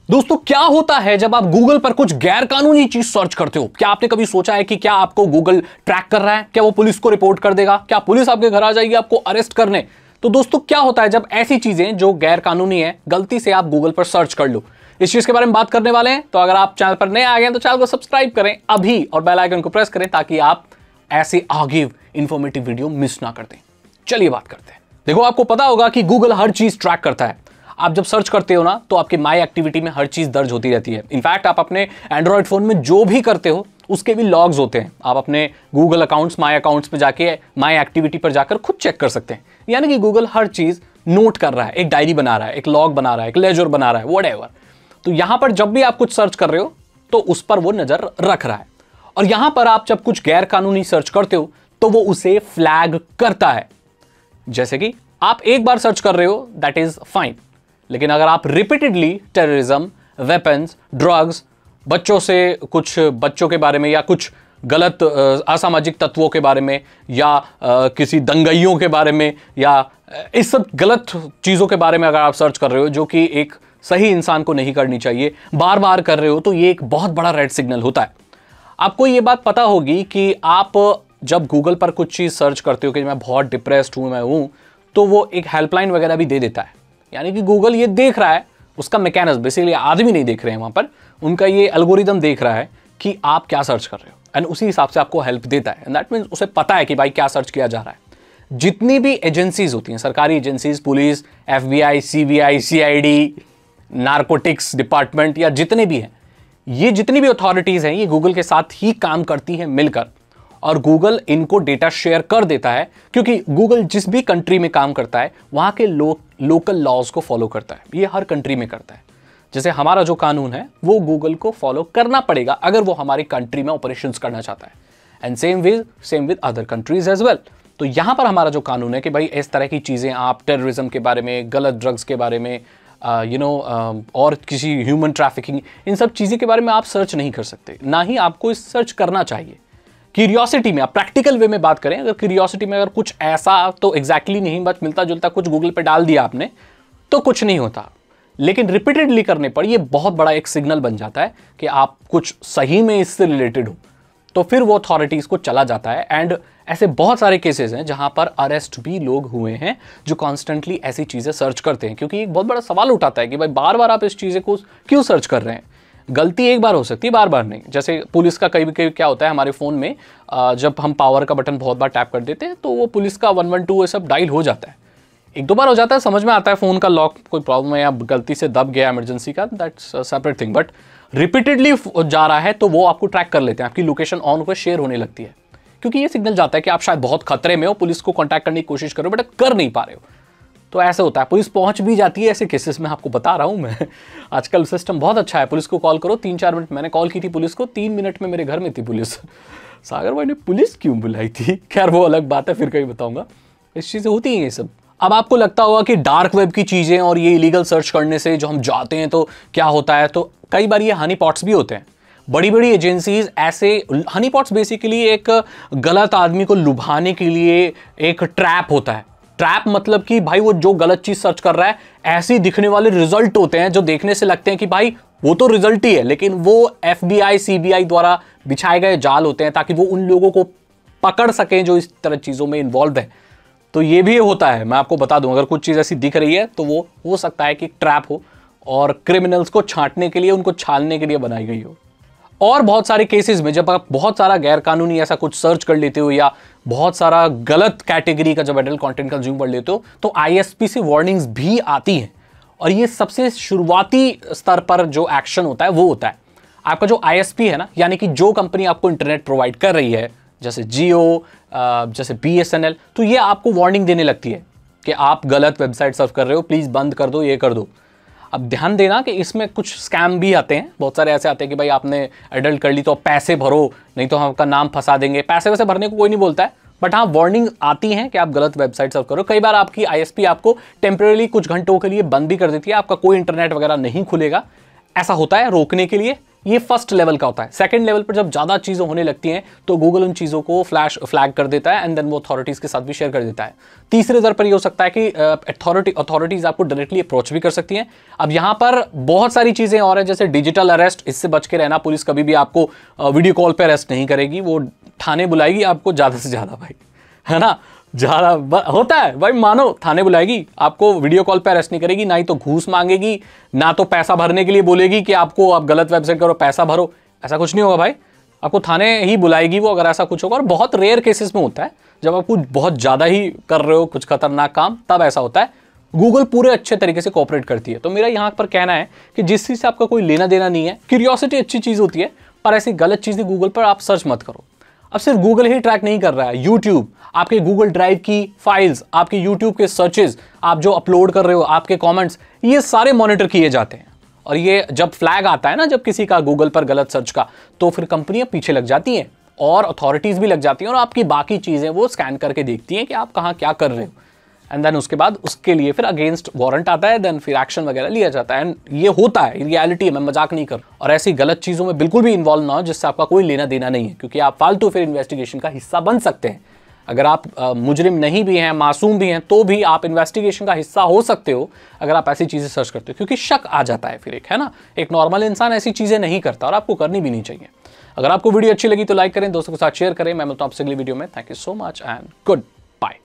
दोस्तों, क्या होता है जब आप गूगल पर कुछ गैर कानूनी चीज सर्च करते हो? क्या आपने कभी सोचा है कि क्या आपको गूगल ट्रैक कर रहा है? क्या वो पुलिस को रिपोर्ट कर देगा? क्या पुलिस आपके घर आ जाएगी आपको अरेस्ट करने? तो दोस्तों, क्या होता है जब ऐसी चीजें जो गैर कानूनी है गलती से आप गूगल पर सर्च कर लो? इस चीज के बारे में बात करने वाले हैं। तो अगर आप चैनल पर नए आ गए हैं तो चैनल को सब्सक्राइब करें अभी और बेल आइकन को प्रेस करें ताकि आप ऐसे आगे इंफॉर्मेटिव वीडियो मिस ना कर दें। चलिए बात करते हैं। देखो, आपको पता होगा कि गूगल हर चीज ट्रैक करता है। आप जब सर्च करते हो ना तो आपके माई एक्टिविटी में हर चीज दर्ज होती रहती है। इनफैक्ट आप अपने एंड्रॉइड फोन में जो भी करते हो उसके भी लॉग्स होते हैं। आप अपने गूगल अकाउंट्स, माई अकाउंट्स पे जाके माई एक्टिविटी पर जाकर खुद चेक कर सकते हैं। यानी कि गूगल हर चीज नोट कर रहा है, एक डायरी बना रहा है, एक लॉग बना रहा है, एक लेजर बना रहा है, व्हाटएवर। तो यहां पर जब भी आप कुछ सर्च कर रहे हो तो उस पर वो नजर रख रहा है। और यहां पर आप जब कुछ गैर कानूनी सर्च करते हो तो वो उसे फ्लैग करता है। जैसे कि आप एक बार सर्च कर रहे हो, दैट इज फाइन, लेकिन अगर आप रिपीटेडली टेररिज्म, वेपन्स, ड्रग्स, बच्चों के बारे में या कुछ गलत असामाजिक तत्वों के बारे में या किसी दंगइयों के बारे में या इस सब गलत चीज़ों के बारे में अगर आप सर्च कर रहे हो जो कि एक सही इंसान को नहीं करनी चाहिए, बार बार कर रहे हो, तो ये एक बहुत बड़ा रेड सिग्नल होता है। आपको ये बात पता होगी कि आप जब गूगल पर कुछ चीज़ सर्च करते हो कि मैं बहुत डिप्रेस्ड हूँ, मैं हूँ, तो वो एक हेल्पलाइन वगैरह भी दे देता है। यानी कि गूगल ये देख रहा है, उसका मैकेनिज्म, बेसिकली आदमी नहीं देख रहे हैं वहाँ पर, उनका ये एल्गोरिदम देख रहा है कि आप क्या सर्च कर रहे हो एंड उसी हिसाब से आपको हेल्प देता है। एंड दैट मीन्स उसे पता है कि भाई क्या सर्च किया जा रहा है। जितनी भी एजेंसीज होती हैं, सरकारी agencies, police, FBI, CBI, CID, narcotics department या जितने भी हैं, ये जितनी भी अथॉरिटीज़ हैं ये गूगल के साथ ही काम करती हैं मिलकर, और गूगल इनको डेटा शेयर कर देता है क्योंकि गूगल जिस भी कंट्री में काम करता है वहाँ के लोकल लॉज को फॉलो करता है। ये हर कंट्री में करता है। जैसे हमारा जो कानून है वो गूगल को फॉलो करना पड़ेगा अगर वो हमारी कंट्री में ऑपरेशंस करना चाहता है। And same with other countries as well. तो यहाँ पर हमारा जो कानून है कि भाई इस तरह की चीज़ें, आप टेररिज्म के बारे में, गलत ड्रग्स के बारे में, और किसी ह्यूमन ट्रैफिकिंग, इन सब चीज़ें के बारे में आप सर्च नहीं कर सकते, ना ही आपको इस सर्च करना चाहिए। क्यूरियोसिटी में, आप प्रैक्टिकल वे में बात करें, अगर क्यूरियोसिटी में अगर कुछ ऐसा तो एग्जैक्टली नहीं, बस मिलता जुलता कुछ गूगल पे डाल दिया आपने तो कुछ नहीं होता। लेकिन रिपीटेडली करने पर यह बहुत बड़ा एक सिग्नल बन जाता है कि आप कुछ सही में इससे रिलेटेड हो, तो फिर वो अथॉरिटीज़ को चला जाता है। एंड ऐसे बहुत सारे केसेस हैं जहां पर अरेस्ट भी लोग हुए हैं जो कॉन्स्टेंटली ऐसी चीज़ें सर्च करते हैं, क्योंकि एक बहुत बड़ा सवाल उठाता है कि भाई बार बार आप इस चीज़ें को क्यों सर्च कर रहे हैं। गलती एक बार हो सकती है, बार बार नहीं। जैसे पुलिस का कभी कभी क्या होता है, हमारे फ़ोन में जब हम पावर का बटन बहुत बार टैप कर देते हैं तो वो पुलिस का 112 ये सब डायल हो जाता है। एक दो बार हो जाता है, समझ में आता है फ़ोन का लॉक कोई प्रॉब्लम है या गलती से दब गया इमरजेंसी का, that's separate thing. But repeatedly जा रहा है तो वो आपको ट्रैक कर लेते हैं, आपकी लोकेशन ऑन होकर शेयर होने लगती है, क्योंकि ये सिग्नल जाता है कि आप शायद बहुत खतरे में हो, पुलिस को कॉन्टैक्ट करने की कोशिश करो बट कर नहीं पा रहे हो। तो ऐसे होता है, पुलिस पहुंच भी जाती है ऐसे केसेस में, आपको बता रहा हूं मैं। आजकल सिस्टम बहुत अच्छा है, पुलिस को कॉल करो 3-4 मिनट। मैंने कॉल की थी पुलिस को, 3 मिनट में मेरे घर में थी पुलिस। सागर भाई ने पुलिस क्यों बुलाई थी, खैर वो अलग बात है, फिर कहीं बताऊंगा। इस चीज़ें होती हैं ये सब। अब आपको लगता होगा कि डार्क वेब की चीज़ें और ये इलीगल सर्च करने से जो हम जाते हैं तो क्या होता है, तो कई बार ये हनी पॉट्स भी होते हैं। बड़ी बड़ी एजेंसीज ऐसे, हनी पॉट्स बेसिकली एक गलत आदमी को लुभाने के लिए एक ट्रैप होता है। ट्रैप मतलब कि भाई वो जो गलत चीज सर्च कर रहा है, ऐसे दिखने वाले रिजल्ट होते हैं जो देखने से लगते हैं कि भाई वो तो रिजल्ट ही है, लेकिन वो FBI, CBI द्वारा बिछाए गए जाल होते हैं ताकि वो उन लोगों को पकड़ सकें जो इस तरह चीजों में इन्वॉल्व है। तो ये भी होता है, मैं आपको बता दूं, अगर कुछ चीज ऐसी दिख रही है तो वो हो सकता है कि ट्रैप हो और क्रिमिनल्स को छांटने के लिए, उनको छालने के लिए बनाई गई हो। और बहुत सारे केसेस में जब आप बहुत सारा गैरकानूनी ऐसा कुछ सर्च कर लेते हो या बहुत सारा गलत कैटेगरी का जब एडल्ट कंटेंट कंज्यूम कर लेते हो तो ISP से वार्निंग्स भी आती हैं। और ये सबसे शुरुआती स्तर पर जो एक्शन होता है वो होता है आपका जो ISP है ना, यानी कि जो कंपनी आपको इंटरनेट प्रोवाइड कर रही है, जैसे जियो, जैसे BSNL, तो ये आपको वार्निंग देने लगती है कि आप गलत वेबसाइट सर्फ कर रहे हो, प्लीज़ बंद कर दो, ये कर दो। अब ध्यान देना कि इसमें कुछ स्कैम भी आते हैं, बहुत सारे ऐसे आते हैं कि भाई आपने एडल्ट कर ली तो पैसे भरो, नहीं तो हम आपका नाम फंसा देंगे। पैसे वैसे भरने को कोई नहीं बोलता है, बट हाँ वार्निंग आती है कि आप गलत वेबसाइट सर्फ करो। कई बार आपकी ISP आपको टेम्परेरी कुछ घंटों के लिए बंद भी कर देती है, आपका कोई इंटरनेट वगैरह नहीं खुलेगा। ऐसा होता है रोकने के लिए ये फर्स्ट लेवल का होता है। सेकंड लेवल पर जब ज़्यादा चीज़ें होने लगती हैं तो गूगल उन चीज़ों को फ्लैग कर देता है एंड देन वो अथॉरिटीज़ के साथ भी शेयर कर देता है। तीसरे दर पर ये हो सकता है कि अथॉरिटीज़ आपको डायरेक्टली अप्रोच भी कर सकती हैं। अब यहाँ पर बहुत सारी चीज़ें और हैं, जैसे डिजिटल अरेस्ट, इससे बच के रहना। पुलिस कभी भी आपको वीडियो कॉल पर अरेस्ट नहीं करेगी, वो थाने बुलाएगी आपको ज़्यादा से ज़्यादा भाई, है ना। ज़्यादा होता है भाई, मानो थाने बुलाएगी आपको, वीडियो कॉल पे अरेस्ट नहीं करेगी, ना ही तो घूस मांगेगी, ना तो पैसा भरने के लिए बोलेगी कि आपको आप गलत वेबसाइट करो पैसा भरो, ऐसा कुछ नहीं होगा भाई। आपको थाने ही बुलाएगी वो अगर ऐसा कुछ होगा। और बहुत रेयर केसेस में होता है जब आप कुछ बहुत ज़्यादा ही कर रहे हो, कुछ खतरनाक काम, तब ऐसा होता है। गूगल पूरे अच्छे तरीके से कोऑपरेट करती है। तो मेरा यहाँ पर कहना है कि जिस चीज़ से आपका कोई लेना देना नहीं है, क्यूरियोसिटी अच्छी चीज़ होती है, पर ऐसी गलत चीज़ें गूगल पर आप सर्च मत करो। अब सिर्फ गूगल ही ट्रैक नहीं कर रहा है, यूट्यूब, आपके गूगल ड्राइव की फाइल्स, आपके यूट्यूब के सर्चेस, आप जो अपलोड कर रहे हो, आपके कमेंट्स, ये सारे मॉनिटर किए जाते हैं। और ये जब फ्लैग आता है ना, जब किसी का गूगल पर गलत सर्च का, तो फिर कंपनियां पीछे लग जाती हैं और अथॉरिटीज़ भी लग जाती हैं और आपकी बाकी चीज़ें वो स्कैन करके देखती हैं कि आप कहाँ क्या कर रहे हो। एंड देन उसके बाद उसके लिए फिर अगेंस्ट वारंट आता है, देन फिर एक्शन वगैरह लिया जाता है। एंड ये होता है, रियलिटी है, मैं मजाक नहीं कर रहा। और ऐसी गलत चीज़ों में बिल्कुल भी इन्वॉल्व ना हो जिससे आपका कोई लेना देना नहीं है, क्योंकि आप फालतू फिर इन्वेस्टिगेशन का हिस्सा बन सकते हैं। अगर आप मुजरिम नहीं भी हैं, मासूम भी हैं, तो भी आप इन्वेस्टिगेशन का हिस्सा हो सकते हो अगर आप ऐसी चीज़ें सर्च करते हो, क्योंकि शक आ जाता है फिर एक, है ना। एक नॉर्मल इंसान ऐसी चीज़ें नहीं करता और आपको करनी भी नहीं चाहिए। अगर आपको वीडियो अच्छी लगी तो लाइक करें, दोस्तों के साथ शेयर करें। मैं मिलता हूं आपसे अगली वीडियो में। Thank you so much and good